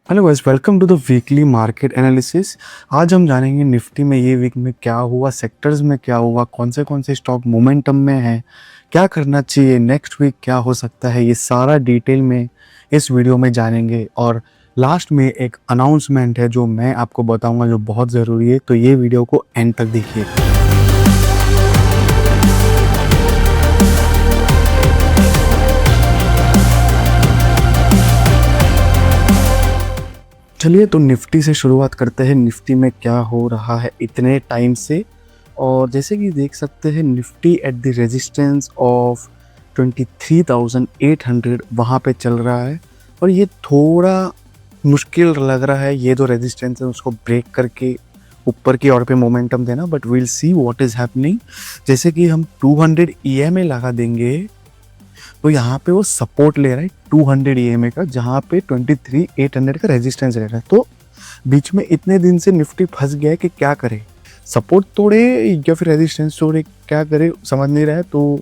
Hello guys, welcome to the weekly market analysis. आज हम जानेंगे निफ्टी में ये वीक में क्या हुआ, सेक्टर्स में क्या हुआ, कौन से स्टॉक मोमेंटम में है, क्या करना चाहिए, नेक्स्ट वीक क्या हो सकता है, ये सारा डिटेल में इस वीडियो में जानेंगे। और लास्ट में एक अनाउंसमेंट है जो मैं आपको बताऊंगा जो बहुत ज़रूरी है, तो ये वीडियो को एंड तक देखिए। चलिए तो निफ्टी से शुरुआत करते हैं। निफ्टी में क्या हो रहा है इतने टाइम से, और जैसे कि देख सकते हैं Nifty eight the resistance of 23,800 वहाँ पे चल रहा है। और ये थोड़ा मुश्किल लग रहा है ये जो रेजिस्टेंस है उसको ब्रेक करके ऊपर की ओर पे मोमेंटम देना, but will see what is happening. जैसे कि हम 200 ईएमए लगा देंगे तो यहाँ पे वो सपोर्ट ले रहा है 200 ईएमए का, जहाँ पे 23,800 का रेजिस्टेंस ले रहा है। तो बीच में इतने दिन से निफ्टी फंस गया है कि क्या करे, सपोर्ट तोड़े या फिर रेजिस्टेंस तोड़े, क्या करे समझ नहीं रहा है। तो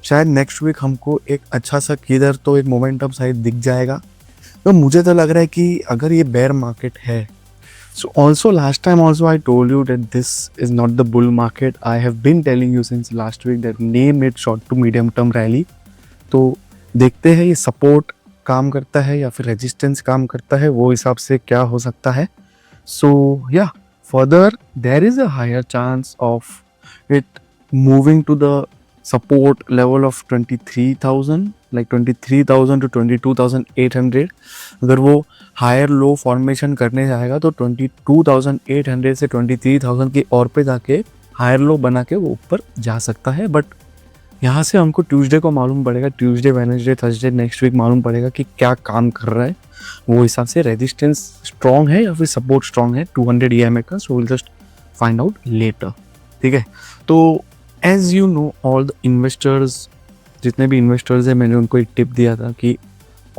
शायद नेक्स्ट वीक हमको एक अच्छा सा किधर तो एक मोमेंटम शायद दिख जाएगा। तो मुझे तो लग रहा है कि अगर ये बेयर मार्केट है, so also last time also I told you that this is not the bull market. I have been telling you since last week that name it short to medium term rally. तो देखते हैं ये support काम करता है या फिर resistance काम करता है, वो हिसाब से क्या हो सकता है। So yeah further there is a higher chance of it moving to the support level of 23,000, like 23,000 to 22,800। अगर वो हायर लो फॉर्मेशन करने जाएगा तो 22,800 से 23,000 की और पे जाके हायर लो बना के वो ऊपर जा सकता है। बट यहाँ से हमको ट्यूसडे को मालूम पड़ेगा, Tuesday Wednesday Thursday next week मालूम पड़ेगा कि क्या काम कर रहा है। वो हिसाब से रेजिस्टेंस स्ट्रॉन्ग है या फिर सपोर्ट स्ट्रॉन्ग है 200 ईएमए का। So will just find out later, ठीक है। तो as you know all the investors, जितने भी इन्वेस्टर्स हैं, मैंने उनको एक टिप दिया था कि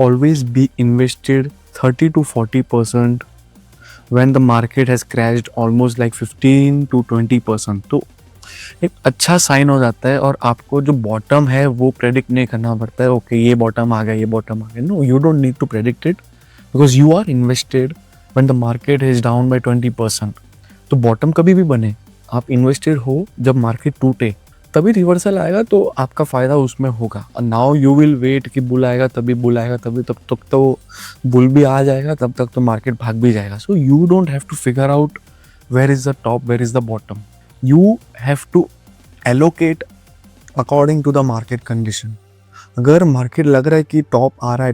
always be invested 30 to 40% when the market has crashed almost like 15 to 20%। तो एक अच्छा साइन हो जाता है और आपको जो बॉटम है वो प्रेडिक्ट नहीं करना पड़ता है। ओके ये बॉटम आ गया, ये बॉटम आ गया। No, you don't need to predict it because you are invested when the market is down by 20%। तो बॉटम कभी भी बने, आप इन्वेस्टेड हो, जब मार्केट टूटे तभी रिवर्सल आएगा तो आपका फ़ायदा उसमें होगा। नाउ यू विल वेट कि बुल आएगा तभी, बुल आएगा तभी, तब तक तो बुल भी आ जाएगा, तब तक तो मार्केट भाग भी जाएगा। So you don't have to figure out where is the top, where is the bottom. You have to allocate according to the market condition. अगर मार्केट लग रहा है कि टॉप आ रहा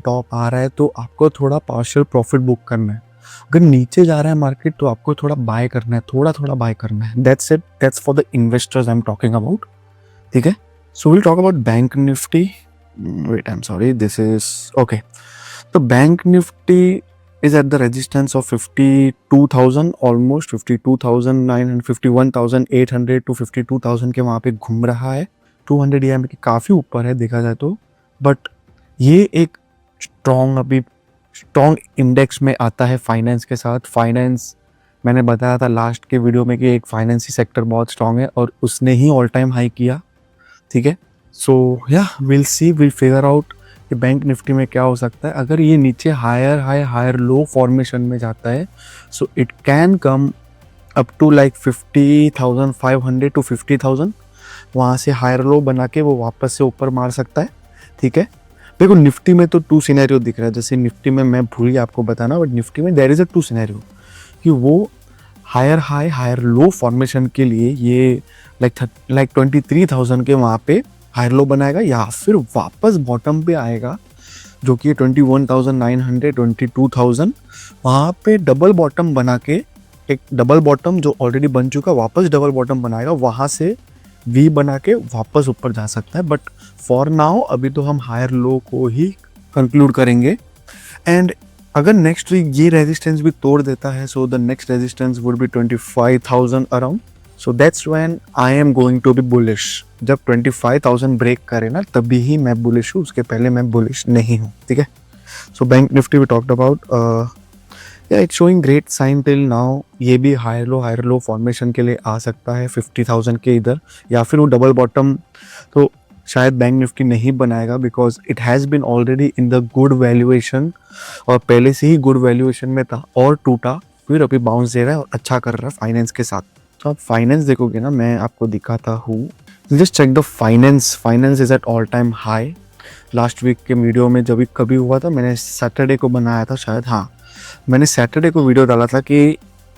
है तो आपको थोड़ा पार्शियल प्रॉफिट बुक करना है। अगर नीचे जा रहा है मार्केट तो आपको थोड़ा बाय करना है, थोड़ा बाय करना है। That's it, that's for the investors I am talking about, ठीक है। So will talk about bank Nifty. Wait, I am sorry, this is okay. तो bank Nifty is at the resistance of 52,000, almost 52,900, 51,800 to 52,000 के वहाँ पे घूम रहा है। 200 EMA के काफ़ी ऊपर है देखा जाए तो, बट ये एक अभी स्ट्रॉन्ग इंडेक्स में आता है फाइनेंस के साथ। फाइनेंस मैंने बताया था लास्ट के वीडियो में कि एक फाइनेंसी सेक्टर बहुत स्ट्रॉन्ग है और उसने ही ऑल टाइम हाई किया, ठीक है। So yeah will see, will figure out कि बैंक निफ्टी में क्या हो सकता है। अगर ये नीचे higher high higher low formation में जाता है so it can come up to like 50,500 to 50,000। वहाँ से हायर लो बना के वो वापस से ऊपर मार सकता है, ठीक है। देखो निफ्टी में तो 2 सिनेरियो दिख रहा है। जैसे निफ्टी में मैं भूल गया आपको बताना, बट निफ्टी में देयर इज अ 2 सिनेरियो कि वो higher high higher low formation के लिए ये लाइक 23,000 के वहाँ पे हायर लो बनाएगा या फिर वापस बॉटम पे आएगा जो कि 21,900, 22,000, वहाँ पे डबल बॉटम बना के, एक डबल बॉटम जो ऑलरेडी बन चुका वापस डबल बॉटम बनाएगा, वहाँ से वी बना के वापस ऊपर जा सकता है। बट फॉर नाउ अभी तो हम हायर लो को ही कंक्लूड करेंगे। एंड अगर नेक्स्ट वीक ये रेजिस्टेंस भी तोड़ देता है so the next resistance would be 25,000 around. So that's when I am going to be bullish. जब 25,000 ब्रेक करे ना तभी ही मैं बुलिश हूँ, उसके पहले मैं बुलिश नहीं हूँ, ठीक है। So bank Nifty we talked about, या it's showing great sign till now. ये भी हायर लो फॉर्मेशन के लिए आ सकता है 50,000 के इधर, या फिर वो डबल बॉटम। तो शायद बैंक निफ्टी नहीं बनाएगा because it has been already in the good valuation, और पहले से ही गुड वैल्यूएशन में था और टूटा, फिर अभी बाउंस दे रहा है और अच्छा कर रहा है फाइनेंस के साथ। तो आप फाइनेंस देखोगे ना, मैं आपको दिखाता हूँ, just check the finance is at all time high. Last week के वीडियो में जब भी कभी हुआ था, मैंने सैटरडे को बनाया था शायद, हाँ मैंने सैटरडे को वीडियो डाला था कि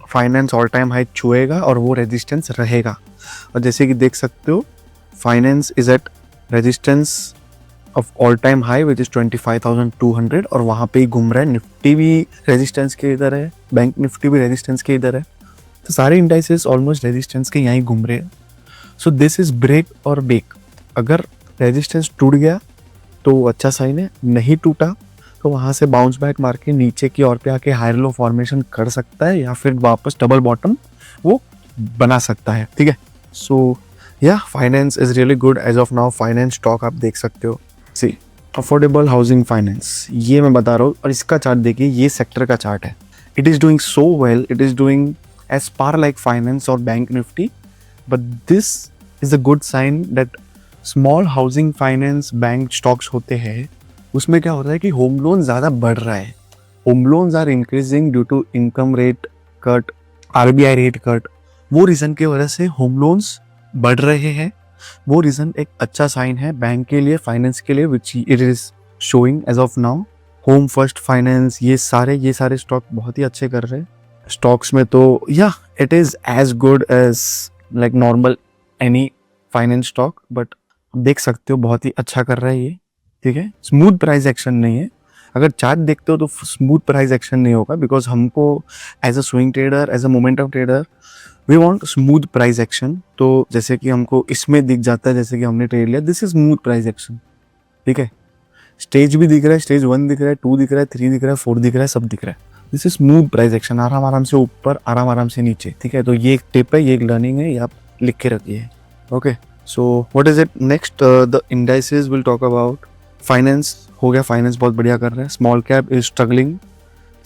फाइनेंस ऑल टाइम हाई छुएगा और वो रेजिस्टेंस रहेगा। और जैसे कि देख सकते हो finance is at resistance of all time high which is 25,200, और वहाँ पे ही घूम रहा है। निफ्टी भी रेजिस्टेंस के इधर है, बैंक निफ्टी भी रेजिस्टेंस के इधर है, तो सारे इंडाइसेस ऑलमोस्ट रेजिस्टेंस के यहीं घूम रहे हैं। सो दिस इज ब्रेक और बेक। अगर रेजिस्टेंस टूट गया तो अच्छा साइन है, नहीं टूटा तो वहाँ से बाउंस बैक मार के नीचे की ओर पे आके हायर लो फॉर्मेशन कर सकता है, या फिर वापस डबल बॉटम वो बना सकता है, ठीक है। So yeah finance is really good as of now. Finance stock आप देख सकते हो, सी अफोर्डेबल हाउसिंग फाइनेंस, ये मैं बता रहा हूँ, और इसका चार्ट देखिए, ये सेक्टर का चार्ट है। It is doing so well, it is doing as par like finance और bank Nifty, but this is a good sign that small housing finance bank stocks होते हैं, उसमें क्या होता है कि होम लोन ज़्यादा बढ़ रहा है। Home loans are increasing due to income rate cut, RBI rate cut, वो रीज़न की वजह से होम लोन्स बढ़ रहे हैं। वो रीज़न एक अच्छा साइन है बैंक के लिए, फाइनेंस के लिए, which it is showing as of now. Home first finance, ये सारे स्टॉक बहुत ही अच्छे कर रहे हैं। स्टॉक्स में तो yeah it is as good as like normal any finance stock, but देख सकते हो बहुत ही अच्छा कर रहा है ये, ठीक है। स्मूथ प्राइस एक्शन नहीं है, अगर चार्ट देखते हो तो स्मूथ प्राइस एक्शन नहीं होगा, बिकॉज हमको as a swing trader, as a momentum trader, we want smooth price action. तो जैसे कि हमको इसमें दिख जाता है, जैसे कि हमने ट्रेड लिया, this is smooth price action, ठीक है। स्टेज भी दिख रहा है, स्टेज 1 दिख रहा है, 2 दिख रहा है, 3 दिख रहा है, 4 दिख रहा है, सब दिख रहा है। This is smooth price action, आराम से ऊपर, आराम से नीचे, ठीक है। तो ये एक टिप है, ये एक लर्निंग है, ये आप लिख के रखिए, okay. So what is it next, the indices will talk about. Finance हो गया, फाइनेंस बहुत बढ़िया कर रहा है। Small cap is struggling,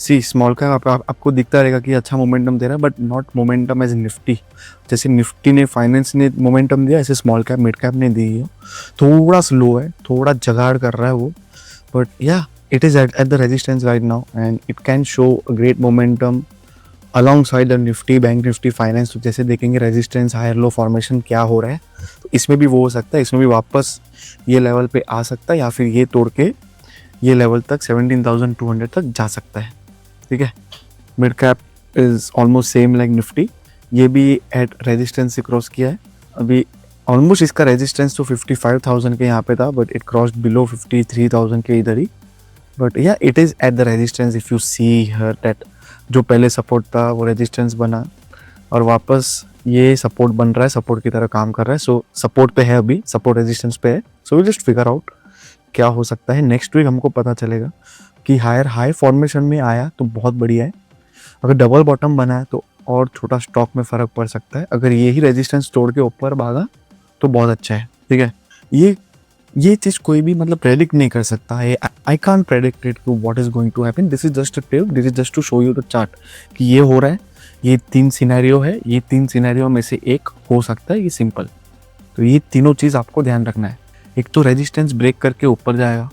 see small cap आपको दिखता रहेगा कि अच्छा मोमेंटम दे रहा है, but not momentum as Nifty. जैसे निफ्टी ने, फाइनेंस ने मोमेंटम दिया, ऐसे स्मॉल कैप मिड कैप ने दी है। थोड़ा स्लो है, थोड़ा जगाड़ कर रहा है वो, but yeah it is eight the resistance right now and it can show a great momentum along side the Nifty, bank Nifty, finance. तो जैसे देखेंगे रेजिस्टेंस हायर लो फॉर्मेशन क्या हो रहा है, तो इसमें भी वो हो सकता है, इसमें भी वापस ये लेवल पे आ सकता है, या फिर ये तोड़ के ये लेवल तक 17,200 तक जा सकता है, ठीक है। Mid cap is almost same like Nifty, ये भी एट रेजिस्टेंस से क्रॉस किया है। अभी ऑलमोस्ट इसका रेजिस्टेंस तो 55,000 के यहाँ पे था, बट इट क्रॉस्ड बिलो 53,000 के इधर ही। But yeah it is at the resistance, if you see here that जो पहले सपोर्ट था वो रेजिस्टेंस बना और वापस ये सपोर्ट बन रहा है, सपोर्ट की तरह काम कर रहा है। सो सपोर्ट पे है, अभी सपोर्ट रेजिस्टेंस पे है। So we just figure out क्या हो सकता है। नेक्स्ट वीक हमको पता चलेगा कि हाई फॉर्मेशन में आया तो बहुत बढ़िया है, अगर डबल बॉटम बना है तो और छोटा स्टॉक में फ़र्क पड़ सकता है, अगर यही रेजिस्टेंस तोड़ के ऊपर भागा तो बहुत अच्छा है, ठीक है। ये चीज़ कोई भी मतलब प्रेडिक्ट नहीं कर सकता है, I can't predict it to what is going to happen. This is just a tip, this is just to show you the chart कि ये हो रहा है, ये 3 सिनेरियो है, ये 3 सिनेरियो में से एक हो सकता है, ये सिंपल। तो ये तीनों चीज़ आपको ध्यान रखना है। एक तो रेजिस्टेंस ब्रेक करके ऊपर जाएगा,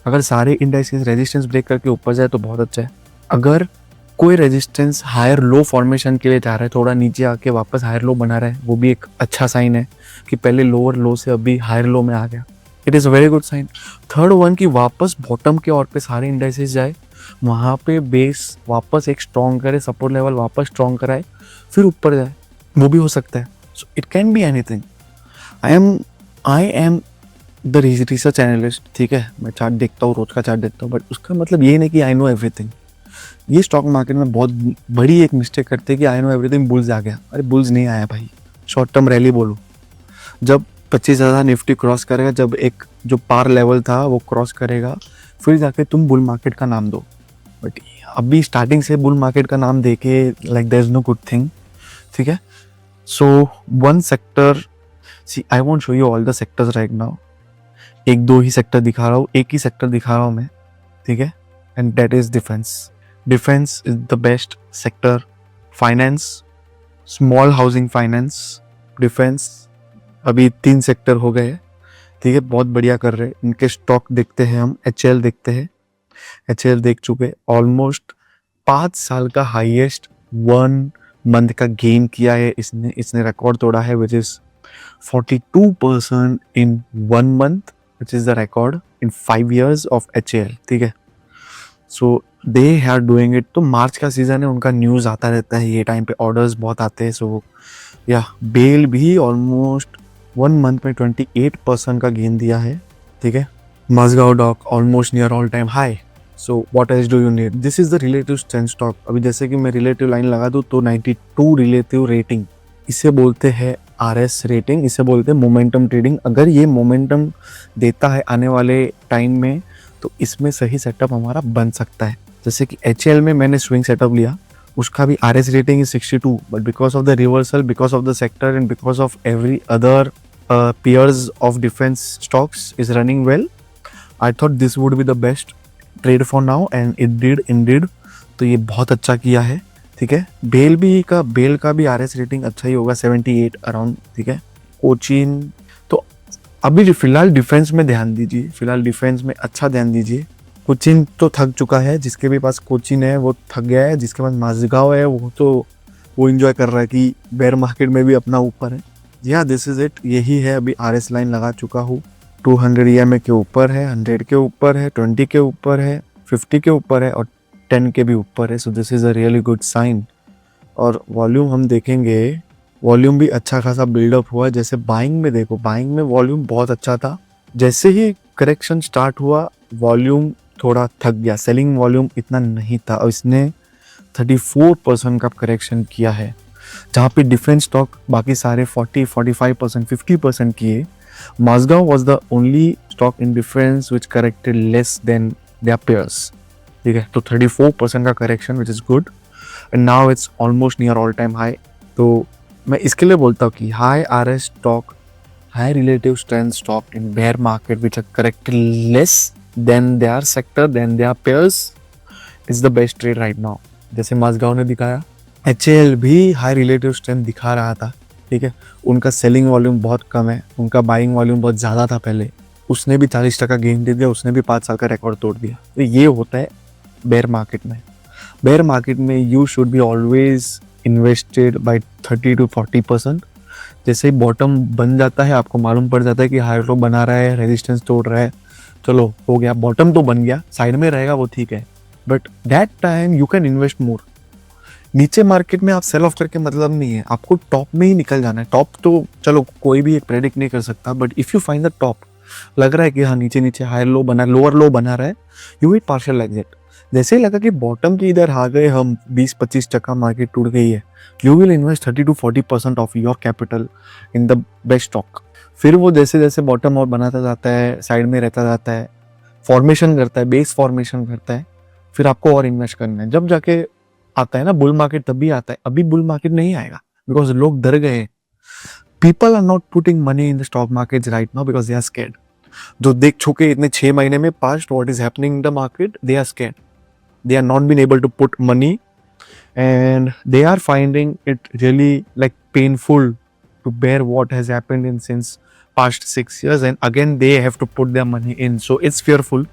अगर सारे इंडाइसेस रेजिस्टेंस ब्रेक करके ऊपर जाए तो बहुत अच्छा है। अगर कोई रेजिस्टेंस हायर लो फॉर्मेशन के लिए जा रहा है, थोड़ा नीचे आके वापस हायर लो बना रहा है, वो भी एक अच्छा साइन है कि पहले लोअर लो से अभी हायर लो में आ गया, it is a very good sign. Third one कि वापस बॉटम के ओर पे सारे इंडाइसेस जाए, वहाँ पे बेस वापस एक स्ट्रॉन्ग करे, सपोर्ट लेवल वापस स्ट्रॉन्ग कराए, फिर ऊपर जाए, वो भी हो सकता है। So it can be anything. I am the research analyst, ठीक है, मैं चार्ट देखता हूँ, रोज का चार्ट देखता हूँ, बट उसका मतलब ये नहीं कि आई नो एवरीथिंग। ये स्टॉक मार्केट में बहुत बड़ी एक मिस्टेक करते हैं कि आई नो एवरीथिंग, बुल्स आ गया। अरे बुल्स नहीं आया भाई, शॉर्ट टर्म रैली बोलो। जब 25,000 निफ्टी क्रॉस करेगा, जब एक जो पार लेवल था वो क्रॉस करेगा, फिर जाके तुम बुल मार्केट का नाम दो। बट अभी स्टार्टिंग से बुल मार्केट का नाम देके like there is no good thing, ठीक है। So one sector, see I won't show you all the sectors right now, एक दो ही सेक्टर दिखा रहा हूँ, एक ही सेक्टर दिखा रहा हूँ मैं, ठीक है, and that is defence. Defence is the best sector. Finance, small housing finance, defence, अभी 3 सेक्टर हो गए, ठीक है, बहुत बढ़िया कर रहे हैं। इनके स्टॉक देखते हैं हम, HL देखते हैं। HL देख चुके, ऑलमोस्ट 5 साल का हाईएस्ट 1 मंथ का गेन किया है इसने। इसने रिकॉर्ड तोड़ा है which is 42% in 1 month, which is the record in 5 years of HL। ठीक है, सो दे आर डूइंग इट। तो मार्च का सीजन है, उनका न्यूज़ आता रहता है ये टाइम पे, ऑर्डर्स बहुत आते हैं। सो या बेल भी ऑलमोस्ट 1 मंथ में 28% का गेन दिया है। ठीक है, Mazagon dock almost near all time high. So what else do you need, this is the relative strength stock. अभी जैसे कि मैं रिलेटिव लाइन लगा दूँ तो 92 रिलेटिव रेटिंग, इसे बोलते हैं RS रेटिंग, इसे बोलते हैं मोमेंटम ट्रेडिंग। अगर ये मोमेंटम देता है आने वाले टाइम में तो इसमें सही सेटअप हमारा बन सकता है। जैसे कि HL में मैंने स्विंग सेटअप लिया, उसका भी RS rating is 62, but because of the reversal, because of the sector and because of every other peers of defense stocks is running well, I thought this would be the best trade for now and it did indeed। तो ये बहुत अच्छा किया है। ठीक है, bell का भी RS रेटिंग अच्छा ही होगा, 78 अराउंड। ठीक है, कोचिन तो अभी फिलहाल डिफेंस में ध्यान दीजिए, फिलहाल डिफेंस में अच्छा ध्यान दीजिए। कोचिन तो थक चुका है, जिसके भी पास कोचिन है वो थक गया है, जिसके पास माझगांव है वो एंजॉय कर रहा है कि बेयर मार्केट में भी अपना ऊपर है। या दिस इज इट, यही है। अभी RS लाइन लगा चुका हूँ, 200 EMA के ऊपर है, 100 के ऊपर है, 20 के ऊपर है, 50 के ऊपर है और 10 के भी ऊपर है। So this is a really good sign. और वॉल्यूम हम देखेंगे, वॉल्यूम भी अच्छा खासा बिल्डअप हुआ है। जैसे बाइंग में देखो, बाइंग में वॉल्यूम बहुत अच्छा था, जैसे ही करेक्शन स्टार्ट हुआ वॉल्यूम थोड़ा थक गया, सेलिंग वॉल्यूम इतना नहीं था और इसने 34% का करेक्शन किया है। जहाँ पे डिफरेंट स्टॉक बाकी सारे 40, 45%, 50% किए, Mazagon was the only stock in difference which corrected less than their peers. ठीक है, तो 34% का correction which is good and now it's almost near all time high. तो मैं इसके लिए बोलता हूँ कि high RS stock, high relative strength stock in bear market which are corrected less than their sector, than their peers is the best trade right now. जैसे माझगांव ने दिखाया, HL भी हाई रिलेटिव स्ट्रेंथ दिखा रहा था। ठीक है, उनका सेलिंग वॉल्यूम बहुत कम है, उनका बाइंग वॉल्यूम बहुत ज़्यादा था पहले, उसने भी 40% गेन दे दिया, उसने भी 5 साल का रिकॉर्ड तोड़ दिया। तो ये होता है बेयर मार्केट में। बेयर मार्केट में you should be always invested bye 30 to 40%। जैसे ही बॉटम बन जाता है, आपको मालूम पड़ जाता है कि हाई लो बना रहा है, रेजिस्टेंस तोड़ रहा है, चलो हो गया, बॉटम तो बन गया, साइड में रहेगा वो ठीक है, but that time you can invest more. नीचे मार्केट में आप सेल ऑफ करके मतलब नहीं है, आपको टॉप में ही निकल जाना है। टॉप तो चलो कोई भी एक प्रेडिक्ट नहीं कर सकता, but if you find the top, लग रहा है कि हाँ नीचे नीचे हाई लो बना, लोअर लो बना रहा है, यू विल पार्शियल एग्जिट। जैसे ही लगा कि बॉटम के इधर आ गए हम, 20-25% मार्केट टूट गई है, you will invest 30 to 40% of your capital in the best stock. फिर वो जैसे जैसे बॉटम और बनाता जाता है, साइड में रहता जाता है, फॉर्मेशन करता है, बेस फॉर्मेशन करता है, फिर आपको और इन्वेस्ट करना है। जब जाके आता है ना बुल मार्केट, तब भी आता है। अभी बुल मार्केट नहीं आएगा बिकॉज लोग डर गए। People are not putting money in the stock market right now because they are scared. जो देख चुके इतने 6 महीने में past what is happening in the market, they are scared, they are not been able to put money and they are finding it really like painful to bear what has happened in since past 6 years and again they have to put their money in, so it's fearful।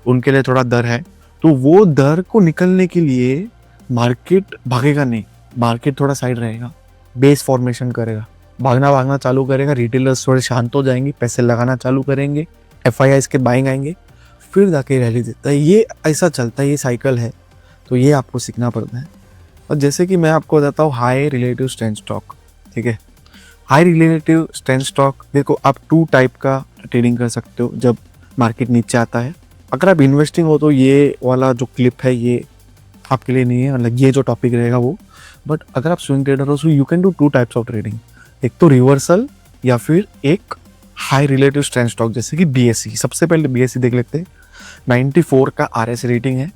उनके लिए थोड़ा डर है, तो वो डर को निकलने के लिए मार्केट भागेगा नहीं, मार्केट थोड़ा साइड रहेगा, बेस फॉर्मेशन करेगा, भागना चालू करेगा, रिटेलर्स थोड़े शांत हो जाएंगे, पैसे लगाना चालू करेंगे, FIIs के बाइंग आएंगे, फिर जाके रैली देता है। ये ऐसा चलता है, ये साइकिल है, तो ये आपको सीखना पड़ता है। और जैसे कि मैं आपको बताता हूँ हाई रिलेटिव स्ट्रेंथ स्टॉक। ठीक है, हाई रिलेटिव स्ट्रेंथ स्टॉक देखो, आप 2 टाइप का ट्रेडिंग कर सकते हो जब मार्केट नीचे आता है। अगर आप इन्वेस्टिंग हो तो ये वाला जो क्लिप है ये आपके लिए नहीं है, मतलब ये जो टॉपिक रहेगा वो। बट अगर आप स्विंग ट्रेडर हो, सो you can do 2 types of trading, एक तो रिवर्सल या फिर एक हाई रिलेटिव स्ट्रेंथ स्टॉक जैसे कि BSE। सबसे पहले BSE देख लेते हैं। 94 का RS रेटिंग है।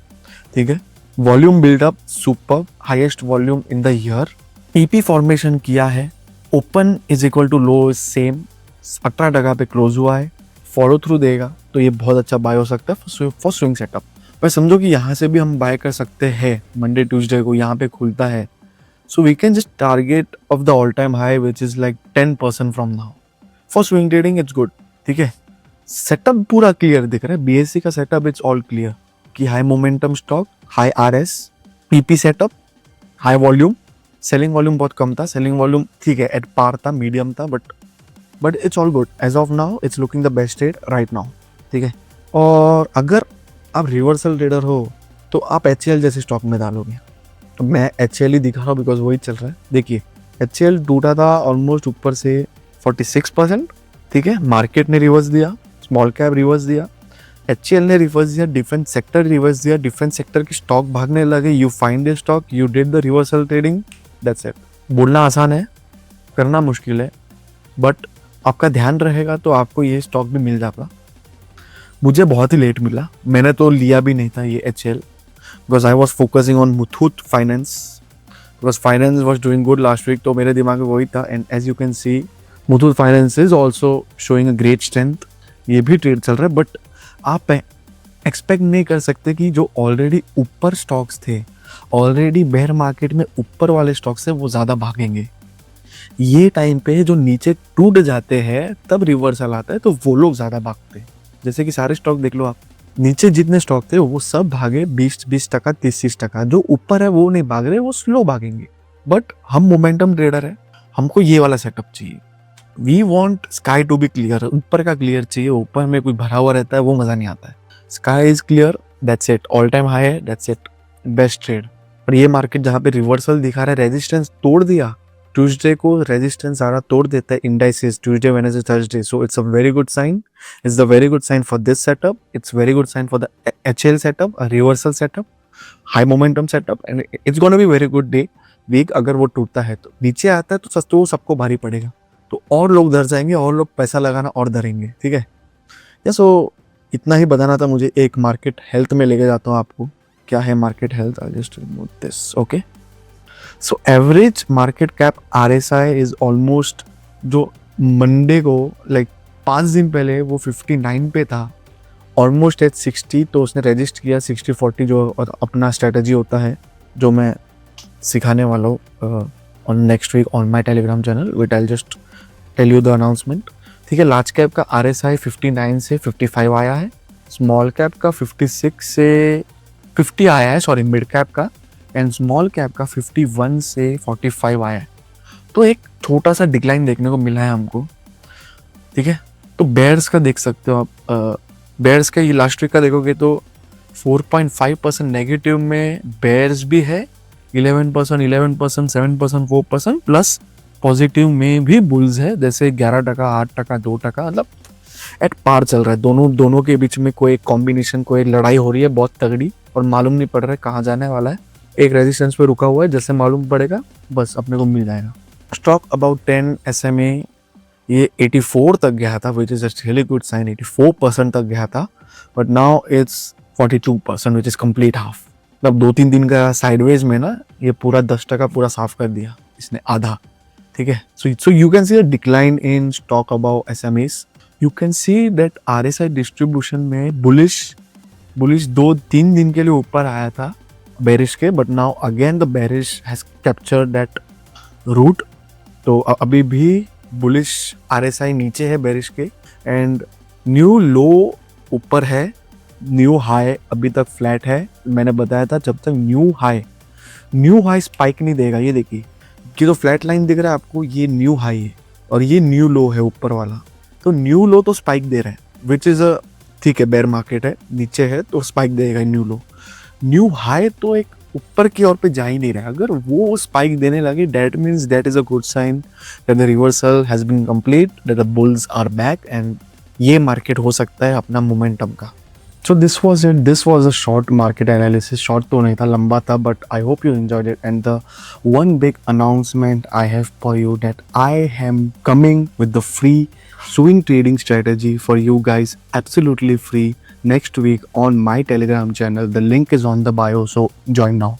ठीक है, volume buildup super, highest volume in the year, PP formation किया है, open is equal to low same, 18% पे क्लोज हुआ है, फॉलो थ्रू देगा तो ये बहुत अच्छा बाय हो सकता है फॉर स्विंग सेटअप। पर समझो कि यहाँ से भी हम बाय कर सकते हैं, मंडे ट्यूसडे को यहाँ पे खुलता है, so we can just target of the all time high which is like 10% from now. For swing trading it's good. ठीक है, सेटअप पूरा क्लियर दिख रहा है, बीएससी का सेटअप इट्स ऑल क्लियर कि high momentum stock, high RS, PP setup, high volume, selling volume बहुत कम था, सेलिंग वॉल्यूम ठीक है एट पार था, मीडियम था, but it's all good as of now, it's looking the best trade right now, ठीक है। और अगर आप रिवर्सल ट्रेडर हो तो आप HCL जैसे स्टॉक में डालोगे। तो मैं HCL ही दिखा रहा हूँ बिकॉज वही चल रहा है। देखिए HCL टूटा था ऑलमोस्ट ऊपर से 46%, ठीक है, मार्केट ने रिवर्स दिया, स्मॉल कैप रिवर्स दिया, HCL ने रिवर्स दिया, डिफरेंट सेक्टर रिवर्स दिया, डिफरेंट सेक्टर की स्टॉक भागने लगे, you find A stock, you did the reversal trading, that's it. बोलना आसान है, करना मुश्किल है, बट आपका ध्यान रहेगा तो आपको ये स्टॉक भी मिल जाता। मुझे बहुत ही लेट मिला, मैंने तो लिया भी नहीं था ये HCL because I was focusing on Muthoot finance, because finance was doing good last week, तो मेरे दिमाग में वही था। And as you can see Muthoot finance is also showing a great strength, ये भी ट्रेड चल रहा है, बट आप एक्सपेक्ट नहीं कर सकते कि जो ऑलरेडी ऊपर स्टॉक्स थे, ऑलरेडी बेयर मार्केट में ऊपर वाले स्टॉक्स से वो ज़्यादा भागेंगे। ये टाइम पे जो नीचे टूट जाते हैं तब रिवर्सल आता है तो वो लोग ज़्यादा भागते हैं। जैसे कि सारे स्टॉक देख लो आप, नीचे जितने स्टॉक थे वो सब भागे 20% 30% जो ऊपर है वो नहीं भाग रहे, वो स्लो भागेंगे। बट हम मोमेंटम ट्रेडर है, हमको ये वाला सेटअप चाहिए। We want sky to be clear, ऊपर का क्लियर चाहिए, ऊपर में कोई भरा हुआ रहता है वो मज़ा नहीं आता है। Sky is clear, that's it, all time high है, दैट्स इट, बेस्ट ट्रेड। और ये मार्केट जहाँ पे रिवर्सल दिखा रहा है, रेजिस्टेंस तोड़ दिया, ट्यूसडे को रेजिस्टेंस सारा तोड़ देता है indices, Tuesday Wednesday Thursday, so it's a very good sign, it's the very good sign for this setup, it's very good sign for the HCL setup, a reversal setup, high momentum setup, and it's gonna be very good day week. अगर वो टूटता है तो नीचे आता है तो सस्तो सबको भारी पड़ेगा, तो और लोग डर जाएंगे, और लोग पैसा लगाना और डरेंगे, ठीक है। या सो इतना ही बताना था मुझे। एक मार्केट हेल्थ में लेके जाता हूँ आपको, क्या है market health, I just remove this, okay. So average market cap RSI is almost, जो मंडे को लाइक 5 दिन पहले वो 59 पे था, ऑलमोस्ट एट 60, तो उसने रजिस्ट किया 60-40 जो अपना स्ट्रेटजी होता है जो मैं सिखाने वाला हूँ on next week on my Telegram channel, with I just tell you the announcement, ठीक है। लार्ज कैप का RSI 59 से 55 आया है, स्मॉल कैप का 56 से 50 आया है, सॉरी मिड कैप का, एंड स्मॉल कैप का 51 से 45 आया है। तो एक छोटा सा डिक्लाइन देखने को मिला है हमको, ठीक है। तो बेयर्स का देख सकते हो आप, बेयर्स का ये लास्ट वीक का देखोगे तो 4.5% नेगेटिव में बेयर्स भी है, 11%, 11%, 7%, 4% प्लस पॉजिटिव में भी बुल्स है, जैसे 11%, 8%, 2%, मतलब एट पार चल रहा है। दोनों के बीच में कोई कॉम्बिनेशन, कोई लड़ाई हो रही है बहुत तगड़ी, और मालूम नहीं पड़ रहा है कहाँ जाने वाला है। एक रेजिस्टेंस पे रुका हुआ है, जैसे मालूम पड़ेगा बस अपने को मिल जाएगा। स्टॉक अबाउट 10 SMA ये 84 तक गया था, which is a really good sign, 84% तक गया था, but now it's 42%, which is complete half. मतलब 2-3 दिन का साइडवेज में ना ये पूरा 10% पूरा साफ कर दिया इसने, आधा, ठीक है। So you can see a decline in stock about SMEs। You can see that RSI distribution में बुलिश 2-3 दिन के लिए ऊपर आया था बेरिश के, but now again the bearish has captured that route. तो अभी भी बुलिश RSI नीचे है बेरिश के, एंड न्यू लो ऊपर है, न्यू हाई अभी तक फ्लैट है। मैंने बताया था जब तक न्यू हाई स्पाइक नहीं देगा, ये देखिए कि तो फ्लैट लाइन दिख रहा है आपको, ये न्यू हाई है और ये न्यू लो है ऊपर वाला, तो न्यू लो तो स्पाइक दे रहा है, विच इज अ ठीक है, बेयर मार्केट है, नीचे है तो स्पाइक देगा न्यू लो। न्यू हाई तो एक ऊपर की ओर पे जा ही नहीं रहा है, अगर वो स्पाइक देने लगे that means that is a good sign that the reversal has been complete, that the bulls are back, and ये मार्केट हो सकता है अपना मोमेंटम का। So this was it. This was a short market analysis. Short तो नहीं था, लंबा था, but I hope you enjoyed it. And the one big announcement I have for you that I am coming with the free swing trading strategy for you guys, absolutely free, next week on my Telegram channel. The link is on the bio, so join now.